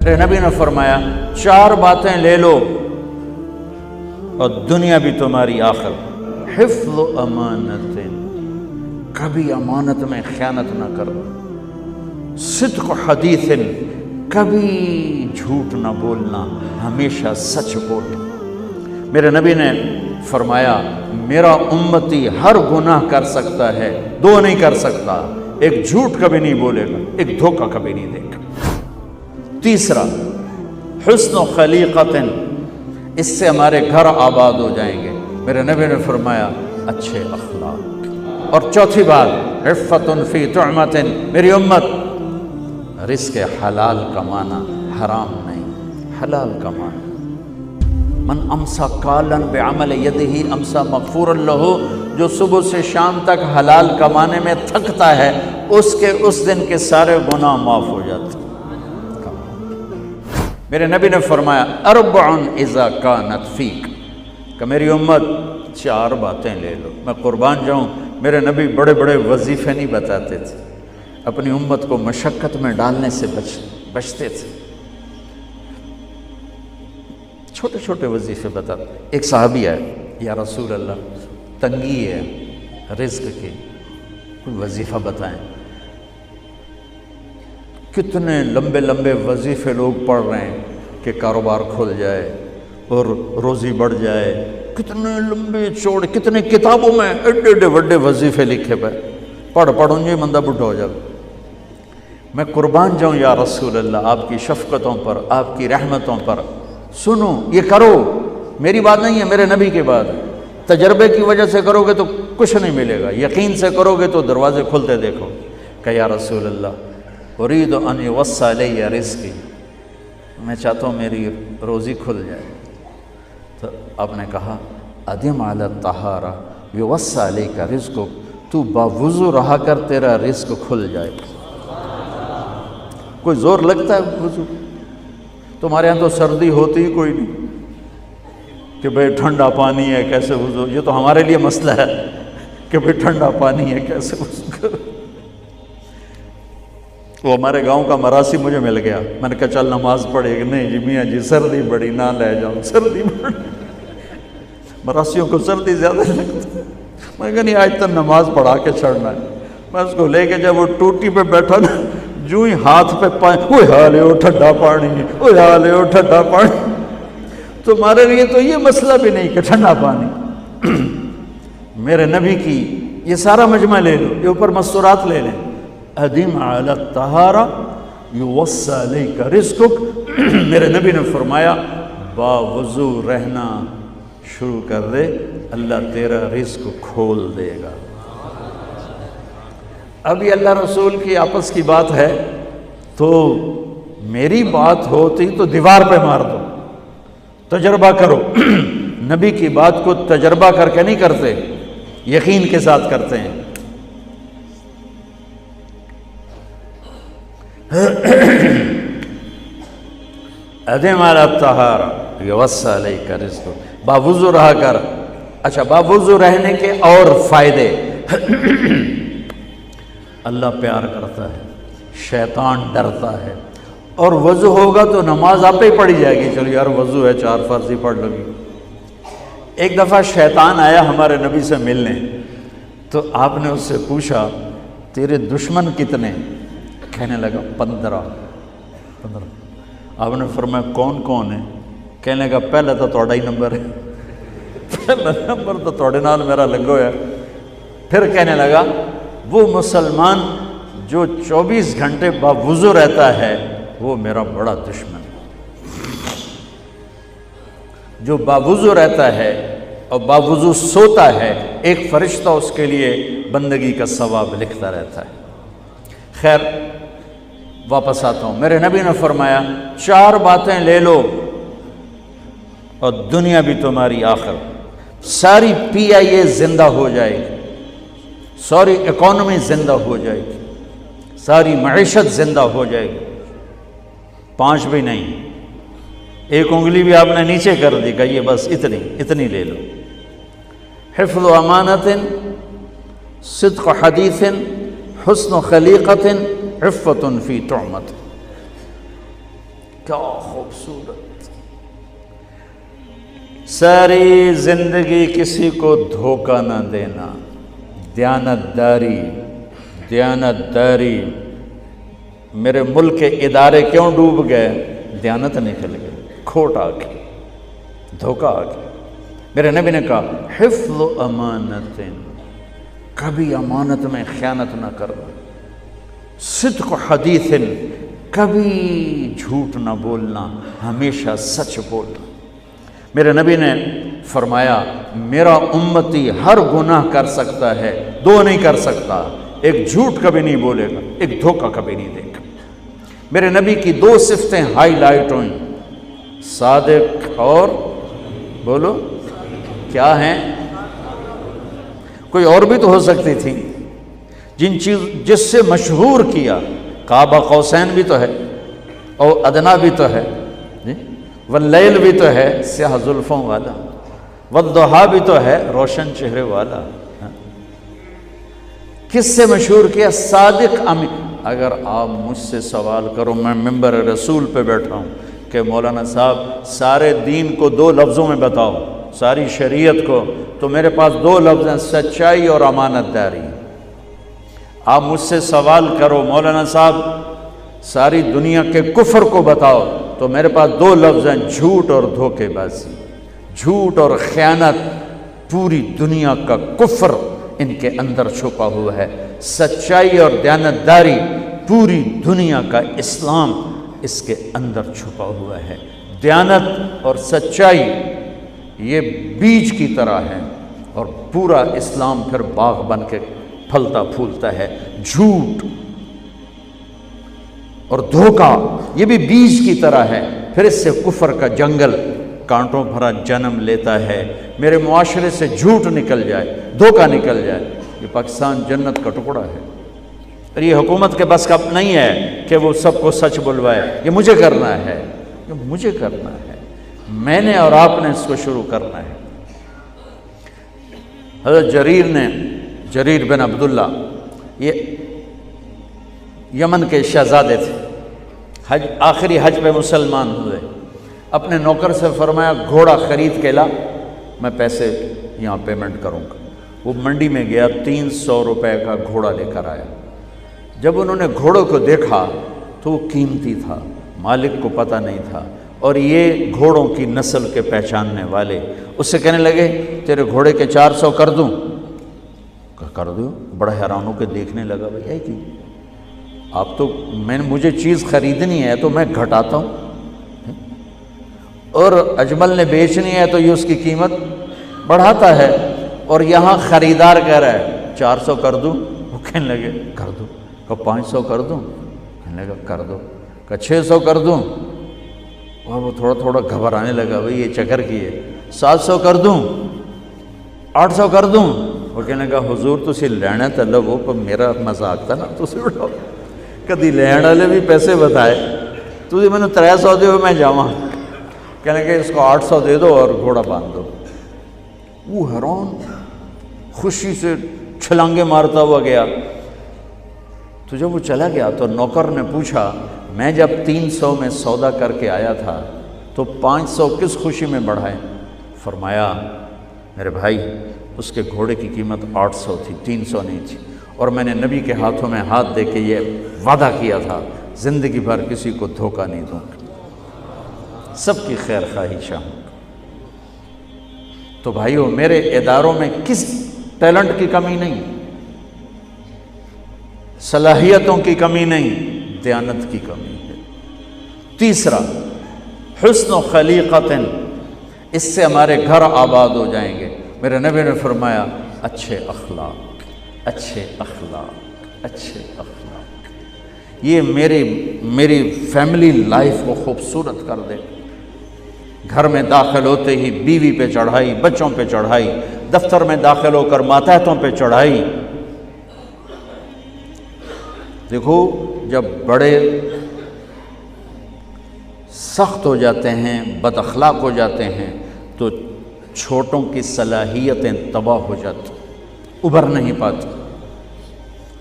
میرے نبی نے فرمایا 4 باتیں لے لو اور دنیا بھی تمہاری آخر. حفظ امانت، کبھی امانت میں خیانت نہ کرو. صدق حدیث، کبھی جھوٹ نہ بولنا، ہمیشہ سچ بولنا. میرے نبی نے فرمایا میرا امتی ہر گناہ کر سکتا ہے، 2 نہیں کر سکتا. ایک جھوٹ کبھی نہیں بولے گا، ایک دھوکہ کبھی نہیں دے گا. تیسرا حسن خلیقت، اس سے ہمارے گھر آباد ہو جائیں گے. میرے نبی نے فرمایا اچھے اخلاق. اور چوتھی بات عفت فی طعمت، میری امت رزق حلال کمانا، حرام نہیں، حلال کمانا. من امسا قالن بعمل یدہ امسا مغفورا لہ، جو صبح سے شام تک حلال کمانے میں تھکتا ہے اس دن کے سارے گناہ معاف ہو جاتے. میرے نبی نے فرمایا اربع اذا کانت فیک، کہ میری امت 4 باتیں لے لو. میں قربان جاؤں، میرے نبی بڑے بڑے وظیفے نہیں بتاتے تھے، اپنی امت کو مشقت میں ڈالنے سے بچتے تھے. چھوٹے چھوٹے وظیفے بتاتے. ایک صحابی آئے، یا رسول اللہ تنگی ہے رزق کی، کوئی وظیفہ بتائیں. کتنے لمبے لمبے وظیفے لوگ پڑھ رہے ہیں کہ کاروبار کھل جائے اور روزی بڑھ جائے. کتنے لمبے چوڑے، کتنے کتابوں میں ایڈے بڑے وظیفے لکھے پہ، پڑھوں جی بندہ بڈھا ہو جائے. میں قربان جاؤں یا رسول اللہ آپ کی شفقتوں پر، آپ کی رحمتوں پر. سنو، یہ کرو، میری بات نہیں ہے، میرے نبی کی بات. تجربے کی وجہ سے کرو گے تو کچھ نہیں ملے گا، یقین سے کرو گے تو دروازے کھلتے دیکھو. کہ یا رسول اللہ اريد ان يوسع علی رزقی، میں چاہتا ہوں میری روزی کھل جائے. تو آپ نے کہا ادم علی الطہارہ یوسع علیک رزقک، تو باوضو رہا کر تیرا رزق کھل جائے. کوئی زور لگتا ہے وضو؟ تمہارے ہاں تو سردی ہوتی ہی کوئی نہیں کہ بھئی ٹھنڈا پانی ہے کیسے وضو. یہ تو ہمارے لیے مسئلہ ہے کہ بھئی ٹھنڈا پانی ہے کیسے وضو کرو. وہ ہمارے گاؤں کا مراسی مجھے مل گیا، میں نے کہا چل نماز پڑھے گی. نہیں جی میاں جی سردی بڑی، نہ لے جاؤ، سردی بڑی. مراسیوں کو سردی زیادہ لگتی ہے. میں نے کہا نہیں آج تک نماز پڑھا کے چھڑنا ہے. میں اس کو لے کے جب وہ ٹوٹی پہ بیٹھا نا، جو ہی ہاتھ پہ پانی، اوہ حالے ہو ٹھنڈا پانی، اوہ حالے ہو ٹھنڈا پانی. تمہارے لیے تو یہ مسئلہ بھی نہیں کہ ٹھنڈا پانی. میرے نبی کی یہ سارا مجمع لے لو، یہ اوپر مستورات لے لیں. ادم علی الطہارہ یوسع علیک رزقک. میرے نبی نے فرمایا باوضو رہنا شروع کر دے، اللہ تیرا رزق کھول دے گا. اب یہ اللہ رسول کی آپس کی بات ہے تو میری بات ہوتی تو دیوار پہ مار دو. تجربہ کرو. نبی کی بات کو تجربہ کر کے نہیں کرتے، یقین کے ساتھ کرتے ہیں. ادم علی الطہارہ یوسع علیک رزقک، باوضو رہا کر. اچھا باوضو رہنے کے اور فائدے. اللہ پیار کرتا ہے، شیطان ڈرتا ہے. اور وضو ہوگا تو نماز آپ ہی پڑھی جائے گی. چلو یار وضو ہے 4 فرض ہی پڑھ لگی. ایک دفعہ شیطان آیا ہمارے نبی سے ملنے، تو آپ نے اس سے پوچھا تیرے دشمن کتنے؟ کہنے لگا 15. آپ نے فرمایا کون کون ہے؟ کہنے لگا پہلا تو تھوڑا ہی نمبر ہے، پہلا نمبر تو تھوڑے نال میرا لگو ہے. پھر کہنے لگا وہ مسلمان جو 24 گھنٹے باوضو رہتا ہے وہ میرا بڑا دشمن. جو باوضو رہتا ہے اور باوضو سوتا ہے، ایک فرشتہ اس کے لیے بندگی کا ثواب لکھتا رہتا ہے. خیر واپس آتا ہوں. میرے نبی نے فرمایا 4 باتیں لے لو اور دنیا بھی تمہاری آخر. ساری PIA زندہ ہو جائے گی، ساری اکانومی زندہ ہو جائے گی، ساری معیشت زندہ ہو جائے گی. 5 بھی نہیں، ایک انگلی بھی آپ نے نیچے کر دی کہ یہ بس اتنی لے لو. حفظ امانت، صدق حدیث، حسن خلیقت، عفت فی طعمت. کیا خوبصورت. ساری زندگی کسی کو دھوکہ نہ دینا، دیانتداری. دیانتداری. میرے ملک کے ادارے کیوں ڈوب گئے؟ دیانت نکل گئی، کھوٹ آ گئی، دھوکہ آ گیا. میرے نبی نے کہا حفظ امانت، کبھی امانت میں خیانت نہ کرنا. صدق حدیث، کبھی جھوٹ نہ بولنا، ہمیشہ سچ بولنا. میرے نبی نے فرمایا میرا امتی ہر گناہ کر سکتا ہے، دو نہیں کر سکتا، ایک جھوٹ کبھی نہیں بولے گا، ایک دھوکہ کبھی نہیں دے گا. میرے نبی کی دو صفتیں ہائی لائٹ ہوئیں، صادق اور بولو کیا ہیں؟ کوئی اور بھی تو ہو سکتی تھی جس سے مشہور کیا. کعبہ قوسین بھی تو ہے، اور ادنا بھی تو ہے، واللیل بھی تو ہے سیاہ زلفوں والا، والضحیٰ بھی تو ہے روشن چہرے والا. کس سے مشہور کیا؟ صادق امین. اگر آپ مجھ سے سوال کرو، میں ممبر رسول پہ بیٹھا ہوں کہ مولانا صاحب سارے دین کو دو لفظوں میں بتاؤ، ساری شریعت کو، تو میرے پاس دو لفظ ہیں، سچائی اور امانت داری. آپ مجھ سے سوال کرو مولانا صاحب ساری دنیا کے کفر کو بتاؤ، تو میرے پاس دو لفظ ہیں، جھوٹ اور دھوکے بازی. جھوٹ اور خیانت، پوری دنیا کا کفر ان کے اندر چھپا ہوا ہے. سچائی اور دیانتداری، پوری دنیا کا اسلام اس کے اندر چھپا ہوا ہے. دیانت اور سچائی یہ بیج کی طرح ہے، اور پورا اسلام پھر باغ بن کے پھلتا پھولتا ہے. جھوٹ اور دھوکہ یہ بھی بیج کی طرح ہے، پھر اس سے کفر کا جنگل کانٹوں بھرا جنم لیتا ہے. میرے معاشرے سے جھوٹ نکل جائے، دھوکہ نکل جائے، یہ پاکستان جنت کا ٹکڑا ہے. اور یہ حکومت کے بس کا نہیں ہے کہ وہ سب کو سچ بلوائے. یہ مجھے کرنا ہے، یہ مجھے کرنا ہے، میں نے اور آپ نے اس کو شروع کرنا ہے. حضرت جریر بن عبداللہ یہ یمن کے شہزادے تھے، آخری حج پہ مسلمان ہوئے. اپنے نوکر سے فرمایا گھوڑا خرید کے لا، میں پیسے یہاں پیمنٹ کروں گا. وہ منڈی میں گیا، 300 روپے کا گھوڑا لے کر آیا. جب انہوں نے گھوڑوں کو دیکھا تو وہ قیمتی تھا، مالک کو پتہ نہیں تھا، اور یہ گھوڑوں کی نسل کے پہچاننے والے اس سے کہنے لگے تیرے گھوڑے کے 400 کر دوں؟ کر دو. بڑا حیران ہو کے دیکھنے لگا، بھائی کہ آپ تو مجھے چیز خریدنی ہے تو میں گھٹاتا ہوں، اور اجمل نے بیچنی ہے تو یہ اس کی قیمت بڑھاتا ہے، اور یہاں خریدار کہہ رہا ہے 400 کر دوں. وہ کہنے لگے کر دو. کہ 500 کر دوں؟ کہنے لگا کر دو. کہ 600 کر دوں؟ اور وہ تھوڑا تھوڑا گھبرانے لگا، بھائی یہ چکر کی ہے. 700 کر دوں؟ 800 کر دوں؟ وہ کہنے لگا حضور تسی لینا تو لو، پر میرا مذاق تھا نا، تسی اٹھاؤ. کدی لین والے بھی پیسے بتائے، تسی میں نے 300 دے میں جاواں. کہنے لگے اس کو 800 دے دو اور گھوڑا باندھ دو. وہ حیران خوشی سے چھلانگے مارتا ہوا گیا. تو جب وہ چلا گیا تو نوکر نے پوچھا میں جب 300 میں سودا کر کے آیا تھا تو 500 کس خوشی میں بڑھائے؟ فرمایا میرے بھائی اس کے گھوڑے کی قیمت 800 تھی، 300 نہیں تھی، اور میں نے نبی کے ہاتھوں میں ہاتھ دے کے یہ وعدہ کیا تھا زندگی بھر کسی کو دھوکہ نہیں دوں گا، سب کی خیر خواہی چاہوں گا. تو بھائیو میرے اداروں میں کس ٹیلنٹ کی کمی نہیں، صلاحیتوں کی کمی نہیں، دیانت کی کمی ہے. تیسرا حسن و خلیقت، اس سے ہمارے گھر آباد ہو جائیں گے. میرے نبی نے فرمایا اچھے اخلاق، اچھے اخلاق، اچھے اخلاق، یہ میری فیملی لائف کو خوبصورت کر دے. گھر میں داخل ہوتے ہی بیوی پہ چڑھائی، بچوں پہ چڑھائی، دفتر میں داخل ہو کر ماتحتوں پہ چڑھائی. دیکھو جب بڑے سخت ہو جاتے ہیں، بد اخلاق ہو جاتے ہیں، تو چھوٹوں کی صلاحیتیں تباہ ہو جاتی، ابھر نہیں پاتی،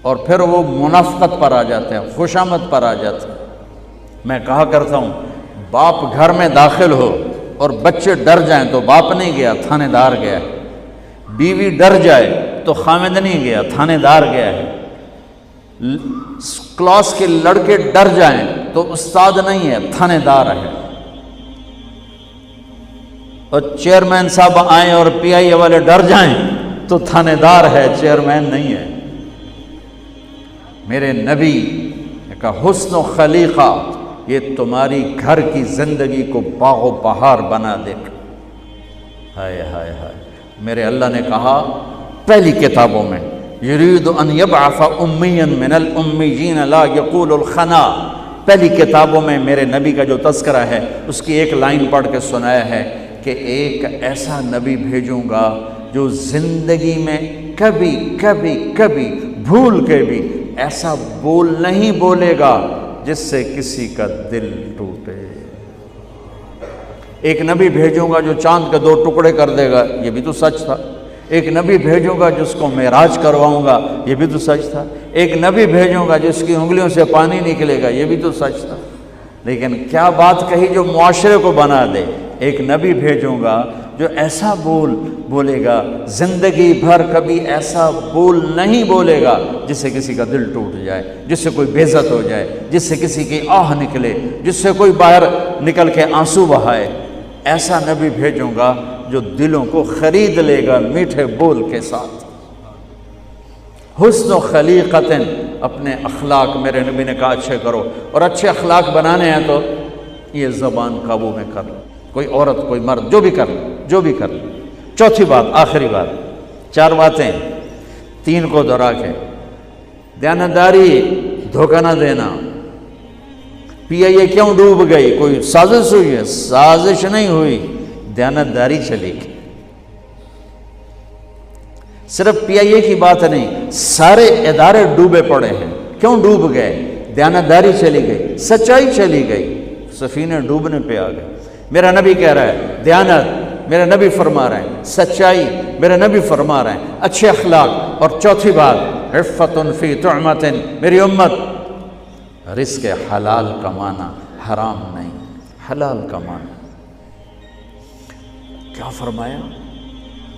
اور پھر وہ منافقت پر آ جاتے ہیں، خوشامد پر آ جاتے ہیں. میں کہا کرتا ہوں باپ گھر میں داخل ہو اور بچے ڈر جائیں تو باپ نہیں گیا، تھانے دار گیا ہے، بیوی ڈر جائے تو خامد نہیں گیا، تھانے دار گیا ہے، کلاس کے لڑکے ڈر جائیں تو استاد نہیں ہے، تھانے دار ہے، اور چیئرمین صاحب آئیں اور پی آئی اے والے ڈر جائیں تو تھانے دار ہے، چیئرمین نہیں ہے۔ میرے نبی کا حسن و خلیقہ یہ تمہاری گھر کی زندگی کو باغ و بہار بنا دے گا۔ ہائے ہائے ہائے، میرے اللہ نے کہا پہلی کتابوں میں یرید ان یبعث امیا من الامیین لا یقول الخنا، پہلی کتابوں میں میرے نبی کا جو تذکرہ ہے اس کی ایک لائن پڑھ کے سنایا ہے کہ ایک ایسا نبی بھیجوں گا جو زندگی میں کبھی کبھی کبھی بھول کے بھی ایسا بول نہیں بولے گا جس سے کسی کا دل ٹوٹے۔ ایک نبی بھیجوں گا جو چاند کے 2 ٹکڑے کر دے گا، یہ بھی تو سچ تھا۔ ایک نبی بھیجوں گا جس کو معراج کرواؤں گا، یہ بھی تو سچ تھا۔ ایک نبی بھیجوں گا جس کی انگلیوں سے پانی نکلے گا، یہ بھی تو سچ تھا۔ لیکن کیا بات کہی جو معاشرے کو بنا دے، ایک نبی بھیجوں گا جو ایسا بولے گا، زندگی بھر کبھی ایسا بول نہیں بولے گا جس سے کسی کا دل ٹوٹ جائے، جس سے کوئی بے عزت ہو جائے، جس سے کسی کی آہ نکلے، جس سے کوئی باہر نکل کے آنسو بہائے۔ ایسا نبی بھیجوں گا جو دلوں کو خرید لے گا میٹھے بول کے ساتھ۔ حسن و خلیقت، اپنے اخلاق میرے نبی نے کہا اچھے کرو، اور اچھے اخلاق بنانے ہیں تو یہ زبان قابو میں کر لو، کوئی عورت کوئی مرد جو بھی کر لو، جو بھی کر لو۔ چوتھی بات، آخری بات، 4 باتیں 3 کو دہرا کے، دیانتداری، دھوکہ نہ دینا۔ پی آئی اے کیوں ڈوب گئی؟ کوئی سازش ہوئی ہے؟ سازش نہیں ہوئی، دیانتداری چلی گئی۔ صرف پی آئی اے کی بات نہیں، سارے ادارے ڈوبے پڑے ہیں۔ کیوں ڈوب گئے؟ دیانتداری چلی گئی، سچائی چلی گئی، سفینے ڈوبنے پہ آ گئے۔ میرا نبی کہہ رہا ہے دیانت، میرا نبی فرما رہے ہیں سچائی، میرا نبی فرما رہے ہیں اچھے اخلاق۔ اور چوتھی بات، عفت فی طعمت، میری امت رزق حلال کمانا، حرام نہیں، حلال کمانا۔ کیا فرمایا؟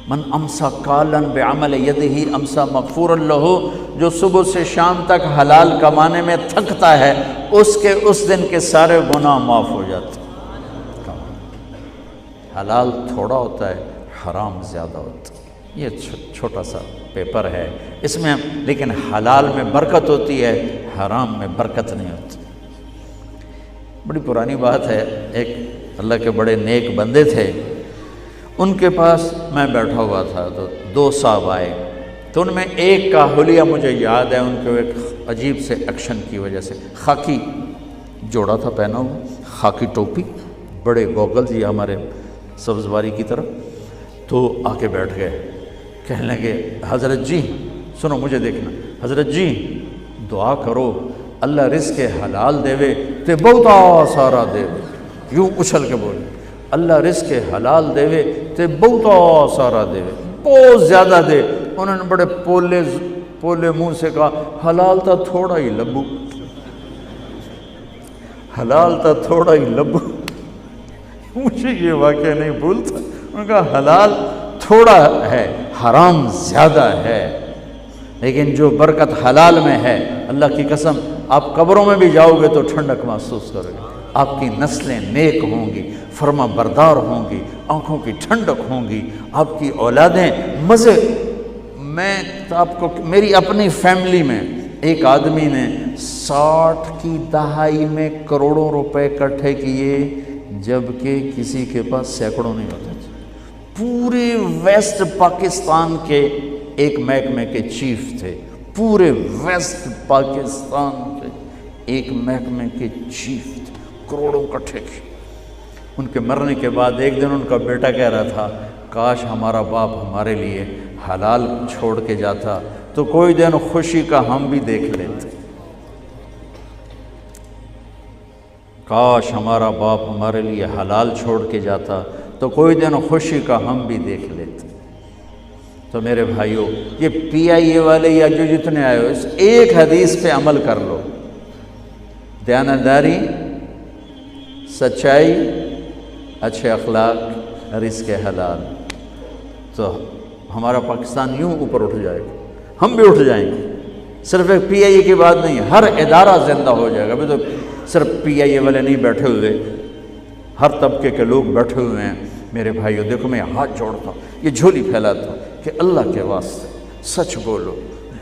من امسا کالن بعمل یدہ امسا مغفورا لہ، جو صبح سے شام تک حلال کمانے میں تھکتا ہے اس دن کے سارے گناہ معاف ہو جاتے ہیں۔ حلال تھوڑا ہوتا ہے، حرام زیادہ ہوتا ہے۔ یہ چھوٹا سا پیپر ہے اس میں، لیکن حلال میں برکت ہوتی ہے، حرام میں برکت نہیں ہوتی۔ بڑی پرانی بات ہے، ایک اللہ کے بڑے نیک بندے تھے، ان کے پاس میں بیٹھا ہوا تھا تو 2 صاحب آئے، تو ان میں ایک کا حلیہ مجھے یاد ہے، ان کے ایک عجیب سے ایکشن کی وجہ سے، خاکی جوڑا تھا پہنا ہوا، خاکی ٹوپی، بڑے گوگلز یہ ہمارے سبزواری کی طرف، تو آ کے بیٹھ گئے، کہنے لگے حضرت جی سنو مجھے دیکھنا، حضرت جی دعا کرو اللہ رزق حلال دے وے تے بہتا سارا دے وے، یوں اچھل کے بولے اللہ رزق حلال دے وے تے بہتا سارا دے وے، بہت زیادہ دے۔ انہوں نے بڑے پولے منہ سے کہا حلال تا تھوڑا ہی لبو، حلال تا تھوڑا ہی لبو۔ مجھے یہ واقعہ نہیں بھولتا، انہوں نے کہا حلال تھوڑا ہے، حرام زیادہ ہے، لیکن جو برکت حلال میں ہے، اللہ کی قسم آپ قبروں میں بھی جاؤ گے تو ٹھنڈک محسوس کرو گے، آپ کی نسلیں نیک ہوں گی، فرما بردار ہوں گی، آنکھوں کی ٹھنڈک ہوں گی، آپ کی اولادیں مزے۔ میں آپ کو میری اپنی فیملی میں ایک آدمی نے 60 کی دہائی میں کروڑوں روپے اکٹھے کیے، جبکہ کسی کے پاس سینکڑوں نہیں ہوتے تھے۔ پورے ویسٹ پاکستان کے ایک محکمے کے چیف تھے، پورے ویسٹ پاکستان کے ایک محکمے کے چیف تھے، کروڑوں اکٹھے کیے۔ ان کے مرنے کے بعد ایک دن ان کا بیٹا کہہ رہا تھا کاش ہمارا باپ ہمارے لیے حلال چھوڑ کے جاتا تو کوئی دن خوشی کا ہم بھی دیکھ لیتے، کاش ہمارا باپ ہمارے لیے حلال چھوڑ کے جاتا تو کوئی دن خوشی کا ہم بھی دیکھ لیتے۔ تو میرے بھائیوں، یہ پی آئی اے والے یا جو جتنے آئے ہو، اس ایک حدیث پہ عمل کر لو، دیانتداری، سچائی، اچھے اخلاق، رزق حلال، تو ہمارا پاکستان یوں اوپر اٹھ جائے گا، ہم بھی اٹھ جائیں گے۔ صرف ایک پی آئی اے کی بات نہیں، ہر ادارہ زندہ ہو جائے گا۔ ابھی تو صرف پی آئی اے والے نہیں بیٹھے ہوئے، ہر طبقے کے لوگ بیٹھے ہوئے ہیں۔ میرے بھائیو دیکھو، میں ہاتھ جوڑتا ہوں، یہ جھولی پھیلاتا ہوں کہ اللہ کے واسطے سچ بولو،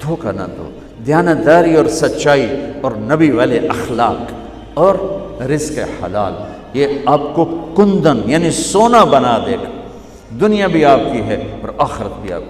دھوکہ نہ دو، دیانتداری اور سچائی اور نبی والے اخلاق اور رزق حلال، یہ آپ کو کندن یعنی سونا بنا دے گا۔ دنیا بھی آپ کی ہے اور آخرت بھی آپ کی۔